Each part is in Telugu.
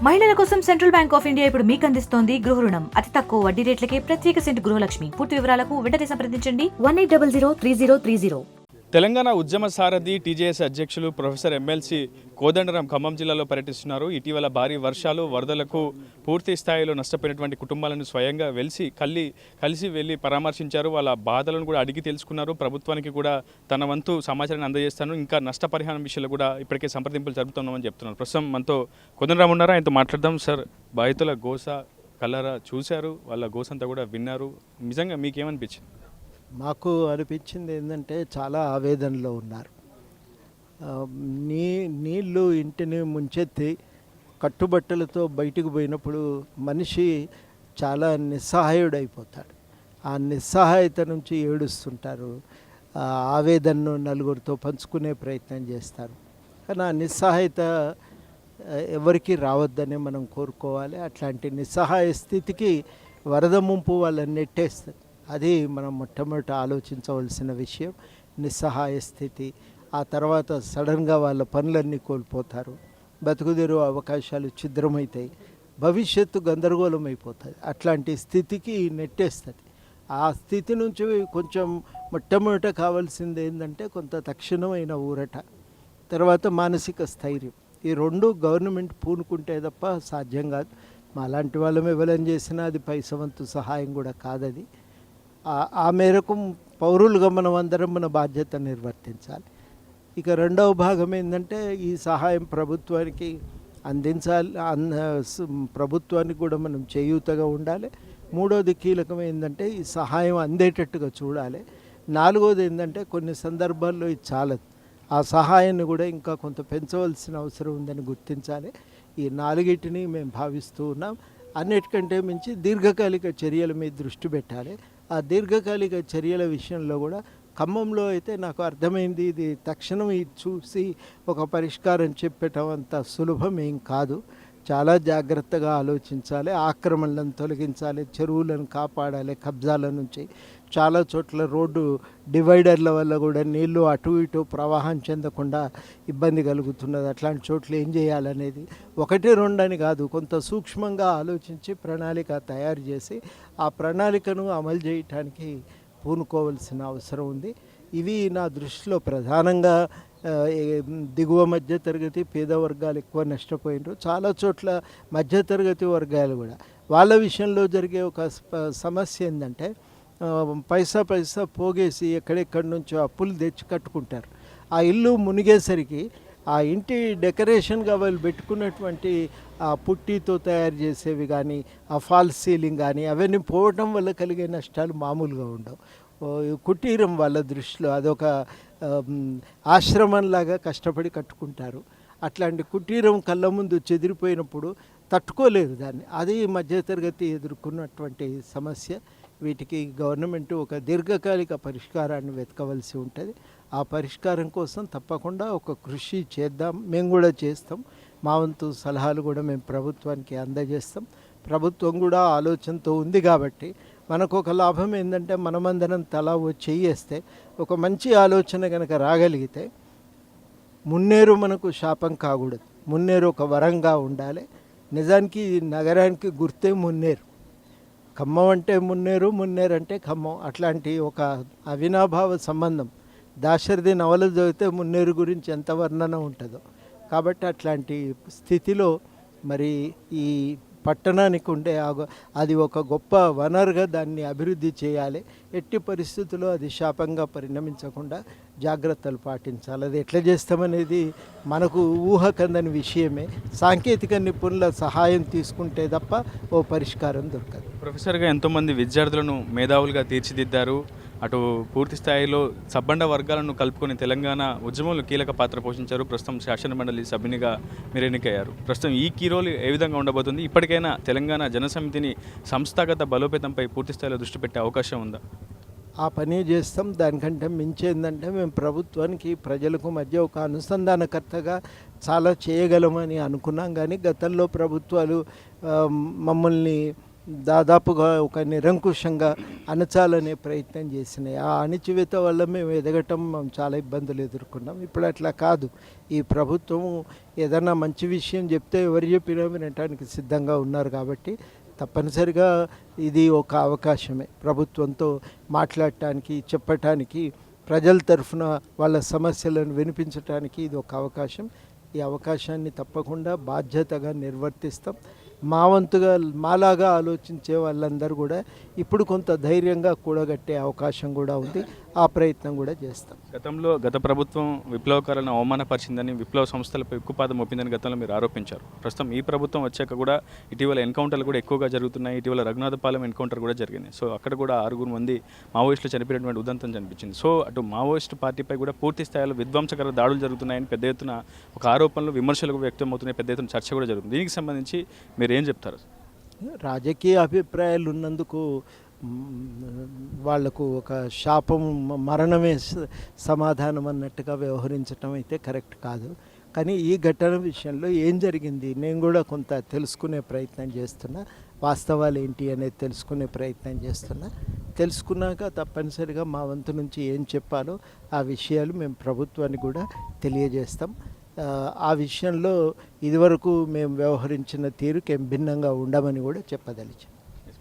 మహిళల కోసం సెంట్రల్ బ్యాంక్ ఆఫ్ ఇండియా ఇప్పుడు మీకు అందిస్తోంది గృహ రుణం. అతి తక్కువ వడ్డీ రేట్లకే ప్రత్యేక సెంటు గృహలక్ష్మి. పూర్తి వివరాలకు వెంటనే సంప్రదించండి 18003030. తెలంగాణ ఉద్యమ సారథి టీజేఎస్ అధ్యక్షులు ప్రొఫెసర్ ఎమ్మెల్సీ కోదండరాం ఖమ్మం జిల్లాలో పర్యటిస్తున్నారు. ఇటీవల భారీ వర్షాలు వరదలకు పూర్తి స్థాయిలో నష్టపోయినటువంటి కుటుంబాలను స్వయంగా కలిసి వెళ్ళి పరామర్శించారు. వాళ్ళ బాధలను కూడా అడిగి తెలుసుకున్నారు. ప్రభుత్వానికి కూడా తన వంతు సమాచారాన్ని అందజేస్తాను, ఇంకా నష్టపరిహారం విషయంలో కూడా ఇప్పటికే సంప్రదింపులు జరుపుతున్నామని చెప్తున్నారు. ప్రస్తుతం మనతో కోదండరాం ఉన్నారా, ఆయనతో మాట్లాడదాం. సార్, బాధితుల గోస కలరా చూశారు, వాళ్ళ గోస అంతా కూడా విన్నారు. నిజంగా మీకేమనిపించింది? మాకు అనిపించింది ఏంటంటే చాలా ఆవేదనలో ఉన్నారు. నీళ్ళు ఇంటిని ముంచెత్తి కట్టుబట్టలతో బయటికి పోయినప్పుడు మనిషి చాలా నిస్సహాయుడైపోతాడు. ఆ నిస్సహాయత నుంచి ఏడుస్తుంటారు. ఆవేదనను నలుగురితో పంచుకునే ప్రయత్నం చేస్తారు. కానీ ఆ నిస్సహాయత ఎవరికి రావద్దని మనం కోరుకోవాలి. అట్లాంటి నిస్సహాయ స్థితికి వరద ముంపు వాళ్ళని నెట్టేస్తుంది. అది మనం మొట్టమొదట ఆలోచించవలసిన విషయం. నిస్సహాయ స్థితి. ఆ తర్వాత సడన్గా వాళ్ళ పనులన్నీ కోల్పోతారు. బతుకుదెరువు అవకాశాలు ఛిద్రమవుతాయి. భవిష్యత్తు గందరగోళం అయిపోతుంది. అట్లాంటి స్థితికి నెట్టేస్తుంది. ఆ స్థితి నుంచి కొంచెం మొట్టమొదట కావాల్సింది ఏంటంటే కొంత తక్షణమైన ఊరట, తర్వాత మానసిక స్థైర్యం. ఈ రెండు గవర్నమెంట్ పూనుకుంటే తప్ప సాధ్యం కాదు. మాలాంటి వాళ్ళం ఎవరం చేసినా అది పైసవంతు సహాయం కూడా కాదది. ఆ మేరకు పౌరులుగా మనం అందరం మన బాధ్యత నిర్వర్తించాలి. ఇక రెండవ భాగం ఏంటంటే ఈ సహాయం ప్రభుత్వానికి అందించాలి. ప్రభుత్వానికి కూడా మనం చేయూతగా ఉండాలి. మూడోది కీలకం ఏంటంటే ఈ సహాయం అందేటట్టుగా చూడాలి. నాలుగోది ఏంటంటే కొన్ని సందర్భాల్లో ఇది చాలదు. ఆ సహాయాన్ని కూడా ఇంకా కొంత పెంచవలసిన అవసరం ఉందని గుర్తించాలి. ఈ నాలుగిటిని మేము భావిస్తూ ఉన్నాం. అన్నిటికంటే మించి దీర్ఘకాలిక చర్యల మీద దృష్టి పెట్టాలి. ఆ దీర్ఘకాలిక చర్యల విషయంలో కూడా ఖమ్మంలో అయితే నాకు అర్థమైంది, ఇది తక్షణం ఇది చూసి ఒక పరిష్కారం చెప్పటం అంత సులభం ఏం కాదు. చాలా జాగ్రత్తగా ఆలోచించాలి. ఆక్రమణలను తొలగించాలి, చెరువులను కాపాడాలి కబ్జాల నుంచి. చాలా చోట్ల రోడ్డు డివైడర్ల వల్ల కూడా నీళ్లు అటు ఇటు ప్రవాహం చెందకుండా ఇబ్బంది కలుగుతున్నది. అట్లాంటి చోట్ల ఏం చేయాలనేది ఒకటి రెండని కాదు, కొంత సూక్ష్మంగా ఆలోచించి ప్రణాళిక తయారు చేసి ఆ ప్రణాళికను అమలు చేయటానికి పూనుకోవాల్సిన అవసరం ఉంది. ఇవి నా దృష్టిలో ప్రధానంగా దిగువ మధ్యతరగతి పేద వర్గాలు ఎక్కువ నష్టపోయినారు. చాలా చోట్ల మధ్యతరగతి వర్గాలు కూడా. వాళ్ళ విషయంలో జరిగే ఒక సమస్య ఏంటంటే పైసా పోగేసి ఎక్కడెక్కడి నుంచో అప్పులు తెచ్చి కట్టుకుంటారు. ఆ ఇల్లు మునిగేసరికి ఆ ఇంటి డెకరేషన్గా వాళ్ళు పెట్టుకున్నటువంటి ఆ పుట్టితో తయారు చేసేవి కానీ, ఆ ఫాల్స్ సీలింగ్ కానీ అవన్నీ పోవటం వల్ల కలిగే నష్టాలు మామూలుగా ఉండవు. కుటీరం వాళ్ళ దృష్టిలో అదొక ఆశ్రమంలాగా కష్టపడి కట్టుకుంటారు. అట్లాంటి కుటీరం కళ్ళ ముందు చెదిరిపోయినప్పుడు తట్టుకోలేరు దాన్ని. అది మధ్యతరగతి ఎదుర్కొన్నటువంటి సమస్య. వీటికి గవర్నమెంట్ ఒక దీర్ఘకాలిక పరిష్కారాన్ని వెతకవలసి ఉంటుంది. ఆ పరిష్కారం కోసం తప్పకుండా ఒక కృషి చేద్దాం. మేము కూడా చేస్తాం. మా వంతు సలహాలు కూడా మేము ప్రభుత్వానికి అందజేస్తాం. ప్రభుత్వం కూడా ఆలోచనతో ఉంది కాబట్టి మనకు ఒక లాభం ఏంటంటే మనమందరం తలా చేయేస్తే ఒక మంచి ఆలోచన కనుక రాగలిగితే మున్నేరు మనకు శాపం కాకూడదు. మున్నేరు ఒక వరంగా ఉండాలి. నిజానికి నగరానికి గుర్తే మున్నేరు. ఖమ్మం అంటే మున్నేరు, మున్నేరు అంటే ఖమ్మం. అట్లాంటి ఒక అవినాభావ సంబంధం. దాశరథి నవల చదివితే మున్నేరు గురించి ఎంత వర్ణన ఉంటుందో. కాబట్టి అట్లాంటి స్థితిలో మరి ఈ పట్టణానికి ఉండే అది ఒక గొప్ప వనరుగా దాన్ని అభివృద్ధి చేయాలి. ఎట్టి పరిస్థితుల్లో అది శాపంగా పరిణమించకుండా జాగ్రత్తలు పాటించాలి. అది ఎట్లా చేస్తామనేది మనకు ఊహకందని విషయమే. సాంకేతిక నిపుణుల సహాయం తీసుకుంటే తప్ప ఓ పరిష్కారం దొరకదు. ప్రొఫెసర్గా ఎంతోమంది విద్యార్థులను మేధావులుగా తీర్చిదిద్దారు. అటు పూర్తి స్థాయిలో సబ్బండ వర్గాలను కలుపుకొని తెలంగాణ ఉద్యమంలో కీలక పాత్ర పోషించారు. ప్రస్తుతం శాసనమండలి సభ్యునిగా మీరు ఎన్నికయ్యారు. ప్రస్తుతం ఈ కీ రోల్ ఏ విధంగా ఉండబోతుంది? ఇప్పటికైనా తెలంగాణ జనసమితిని సంస్థాగత బలోపేతంపై పూర్తి స్థాయిలో దృష్టి పెట్టే అవకాశం ఉందా? ఆ పని చేస్తాం. దానికంటే మించేందంటే మేము ప్రభుత్వానికి ప్రజలకు మధ్య ఒక అనుసంధానకర్తగా చాలా చేయగలమని అనుకున్నాం. కానీ గతంలో ప్రభుత్వాలు మమ్మల్ని దాదాపుగా ఒక నిరంకుశంగా అణచాలనే ప్రయత్నం చేసినాయి. ఆ అణిచివేత వల్ల మేము ఎదగటం చాలా ఇబ్బందులు ఎదుర్కొన్నాం. ఇప్పుడు అట్లా కాదు. ఈ ప్రభుత్వం ఏదన్నా మంచి విషయం చెప్తే ఎవరు చెప్పినా వినటానికి సిద్ధంగా ఉన్నారు. కాబట్టి తప్పనిసరిగా ఇది ఒక అవకాశమే ప్రభుత్వంతో మాట్లాడటానికి, చెప్పటానికి, ప్రజల తరఫున వాళ్ళ సమస్యలను వినిపించడానికి ఇది ఒక అవకాశం. ఈ అవకాశాన్ని తప్పకుండా బాధ్యతగా నిర్వర్తిస్తాం. మా వంతుగా మాలాగా ఆలోచించే వాళ్ళందరూ కూడా ఇప్పుడు కొంత ధైర్యంగా కూడగట్టే అవకాశం కూడా ఉంది. ఆ ప్రయత్నం కూడా చేస్తాం. గతంలో గత ప్రభుత్వం విప్లవకారులను అవమానపరిచిందని, విప్లవ సంస్థలపై ఎక్కుపాదం మోపిందని గతంలో మీరు ఆరోపించారు. ప్రస్తుతం ఈ ప్రభుత్వం వచ్చాక కూడా ఇటీవల ఎన్కౌంటర్లు కూడా ఎక్కువగా జరుగుతున్నాయి. ఇటీవల రఘునాథపాలెం ఎన్కౌంటర్ కూడా జరిగింది. సో అక్కడ కూడా 6 మంది మావోయిస్టులు చనిపోయినటువంటి ఉదంతం కనిపించింది. సో అటు మావోయిస్టు పార్టీపై కూడా పూర్తి స్థాయిలో విధ్వంసకర దాడులు జరుగుతున్నాయని పెద్ద ఎత్తున ఒక ఆరోపణలు, విమర్శలు వ్యక్తం అవుతున్నాయి. పెద్ద ఎత్తున చర్చ కూడా జరుగుతుంది. దీనికి సంబంధించి మీరు ఏం చెప్తారు? రాజకీయ అభిప్రాయాలు ఉన్నందుకు వాళ్లకు ఒక శాపం, మరణమే సమాధానం అన్నట్టుగా వ్యవహరించడం అయితే కరెక్ట్ కాదు. కానీ ఈ ఘటన విషయంలో ఏం జరిగింది నేను కూడా కొంత తెలుసుకునే ప్రయత్నం చేస్తున్నా. వాస్తవాలు ఏంటి అనేది తెలుసుకునే ప్రయత్నం చేస్తున్నా. తెలుసుకున్నాక తప్పనిసరిగా మా వంతు నుంచి ఏం చెప్పాలో ఆ విషయాలు మేము ప్రభుత్వానికి కూడా తెలియజేస్తాం. ఆ విషయంలో ఇదివరకు మేము వ్యవహరించిన తీరుకేం భిన్నంగా ఉండమని కూడా చెప్పదలిచాం.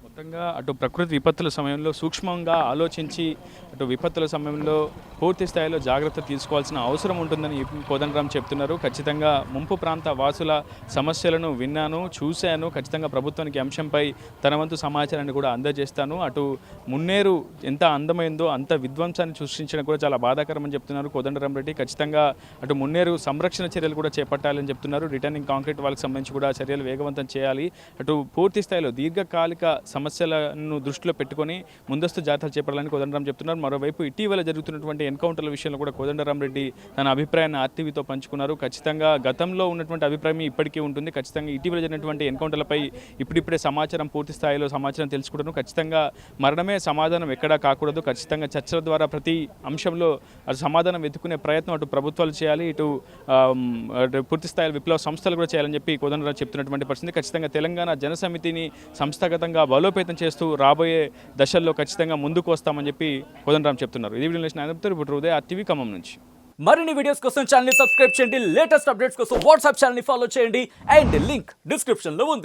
మొత్తంగా అటు ప్రకృతి విపత్తుల సమయంలో సూక్ష్మంగా ఆలోచించి అటు విపత్తుల సమయంలో పూర్తి స్థాయిలో జాగ్రత్త తీసుకోవాల్సిన అవసరం ఉంటుందని కోదండరాం చెప్తున్నారు. ఖచ్చితంగా ముంపు ప్రాంత వాసుల సమస్యలను విన్నాను, చూశాను. ఖచ్చితంగా ప్రభుత్వానికి అంశంపై తన వంతు సమాచారాన్ని కూడా అందజేస్తాను. అటు మున్నేరు ఎంత అందమైందో అంత విధ్వంసాన్ని సృష్టించడం కూడా చాలా బాధాకరమని చెప్తున్నారు కోదండరాం రెడ్డి. ఖచ్చితంగా అటు మున్నేరు సంరక్షణ చర్యలు కూడా చేపట్టాలని చెప్తున్నారు. రిటర్నింగ్ కాంక్రీట్ వాళ్ళకి సంబంధించి కూడా చర్యలు వేగవంతం చేయాలి. అటు పూర్తి స్థాయిలో దీర్ఘకాలిక సమస్యలను దృష్టిలో పెట్టుకొని ముందస్తు జాగ్రత్తలు చేపట్టాలని కోదండరాం చెప్తున్నారు. మరోవైపు ఇటీవల జరుగుతున్నటువంటి ఎన్కౌంటర్ల విషయంలో కూడా కోదండరాం రెడ్డి తన అభిప్రాయాన్ని ఆర్టీవీతో పంచుకున్నారు. ఖచ్చితంగా గతంలో ఉన్నటువంటి అభిప్రాయం ఇప్పటికీ ఉంటుంది. ఖచ్చితంగా ఇటీవల జరిగినటువంటి ఎన్కౌంటర్లపై ఇప్పుడిప్పుడే సమాచారం, పూర్తి స్థాయిలో సమాచారం తెలుసుకుంటాను. ఖచ్చితంగా మరణమే సమాధానం ఎక్కడా కాకూడదు. ఖచ్చితంగా చర్చల ద్వారా ప్రతి అంశంలో అటు సమాధానం వెతుకునే ప్రయత్నం అటు ప్రభుత్వాలు చేయాలి, ఇటు పూర్తి స్థాయిలో విప్లవ సంస్థలు కూడా చేయాలని చెప్పి కోదండరాం చెప్తున్నటువంటి పరిస్థితి. ఖచ్చితంగా తెలంగాణ జనసమితిని సంస్థాగతంగా బలోపేతం చేస్తూ రాబోయే దశల్లో ఖచ్చితంగా ముందుకు వస్తామని చెప్పి కోదండరాం చెప్తున్నారు. ఇది వీడియో ఉదయ ఆర్టీవీ ఖమ్మం నుంచి. మరిన్ని వీడియోస్ కోసం ఛానల్ ని సబ్స్క్రైబ్ చేయండి. లేటెస్ట్ అప్డేట్స్ కోసం వాట్సాప్ ఛానల్ ని ఫాలో చేయండి. అండ్ లింక్ డిస్క్రిప్షన్ లో ఉంది.